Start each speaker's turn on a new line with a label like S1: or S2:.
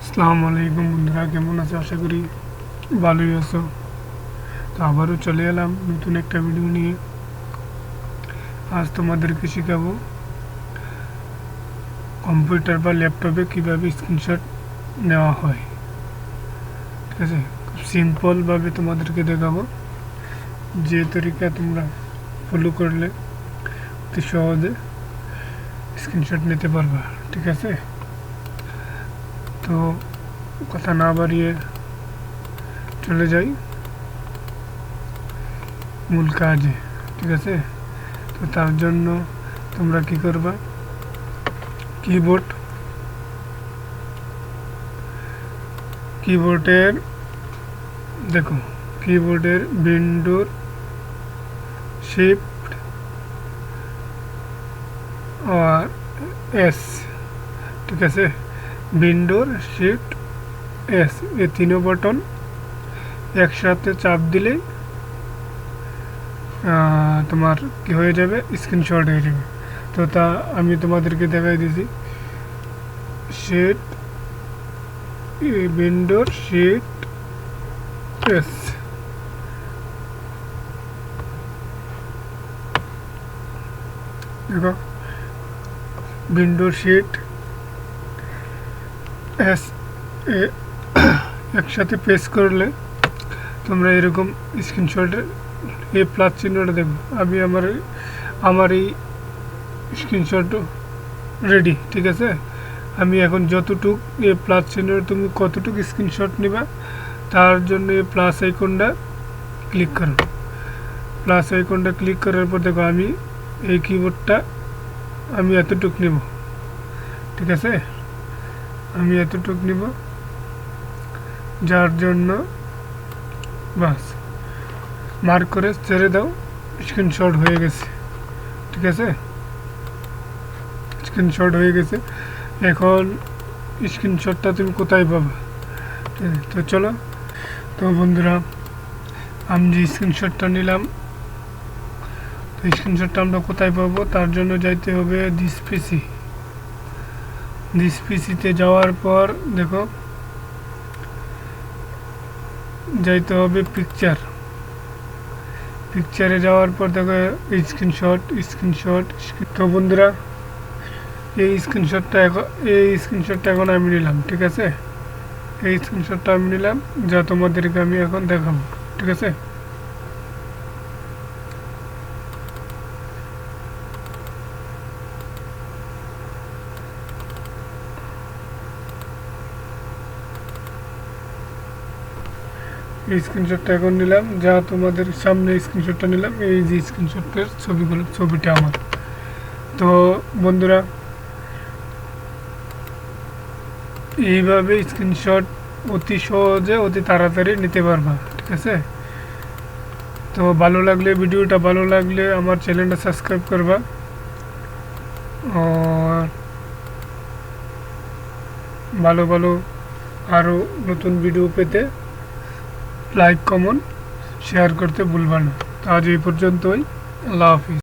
S1: আসসালামু আলাইকুম বন্ধুরা, কেমন আছো? আশা করি ভালোই আছো। তো আবারও চলে এলাম নতুন একটা ভিডিও নিয়ে। আজ তোমাদেরকে শেখাবো কম্পিউটার বা ল্যাপটপে কীভাবে স্ক্রিনশট নেওয়া হয়। ঠিক আছে, খুব সিম্পলভাবে তোমাদেরকে দেখাবো, যে তরিকা তোমরা ফলো করলে অতি সহজে স্ক্রিনশট নিতে পারবা। ঠিক আছে, তো কথা না বাড়িয়ে চলে যাই মূল কাজে। ঠিক আছে, তো তার জন্য তোমরা কি করবা, কিবোর্ডের দেখো, কিবোর্ডের উইন্ডোর শিফট আর এস। ঠিক আছে, উইন্ডোর শিফট এস, এই তিনও বাটন একসাথে চাপ দিলে তোমার কি হয়ে যাবে, স্ক্রিনশট হয়ে যাবে। তো তা আমি তোমাদেরকে দেখাই দিয়েছি, শিট উইন্ডোর শিট এস। দেখো, উইন্ডোর শিট এস একসাথে প্রেস করলে তোমরা এরকম স্ক্রিনশটের এই প্লাস চিহ্নটা দেখো। আমি আমার এই স্ক্রিনশট রেডি। ঠিক আছে, আমি এখন যতটুক এই প্লাস চিহ্ন, তুমি কতটুকু স্ক্রিনশট নিবা তার জন্য এই প্লাস আইকনটা ক্লিক করো। প্লাস আইকনটা ক্লিক করার পর দেখো, আমি এই কিবোর্ডটা আমি এতটুক নিব। ঠিক আছে, আমি এতটুক নিব, যার জন্য বাস মার্ক করে ছেড়ে দাও, স্ক্রিনশট হয়ে গেছে। ঠিক আছে, স্ক্রিনশট হয়ে গেছে। এখন স্ক্রিনশটটা তুমি কোথায় পাবে? তো চলো, তো বন্ধুরা, আমি যে স্ক্রিনশটটা নিলাম, তো স্ক্রিনশটটা আমরা কোথায় পাবো? তার জন্য যাইতে হবে দিস পিসিতে যাওয়ার পর দেখো, যাইতে হবে পিকচারে যাওয়ার পর দেখো স্ক্রিনশট। তো বন্ধুরা, এই স্ক্রিনশটটা এখন আমি নিলাম। ঠিক আছে, এই স্ক্রিনশটটা আমি নিলাম, যা তোমাদেরকে আমি এখন দেখাবো। ঠিক আছে, এই স্ক্রিনশটটা এখন নিলাম, যা তোমাদের সামনে স্ক্রিনশটটা নিলাম। এই যে স্ক্রিনশটের ছবিটা আমার। তো বন্ধুরা, এইভাবে স্ক্রিনশট অতি সহজে অতি তাড়াতাড়ি নিতে পারবা। ঠিক আছে, তো ভিডিওটা ভালো লাগলে আমার চ্যানেলটা সাবস্ক্রাইব করবা, আর ভালো আরও নতুন ভিডিও পেতে লাইক কমেন্ট শেয়ার করতে ভুলবা না। তো আজ এই পর্যন্তই। আল্লাহ হাফিজ।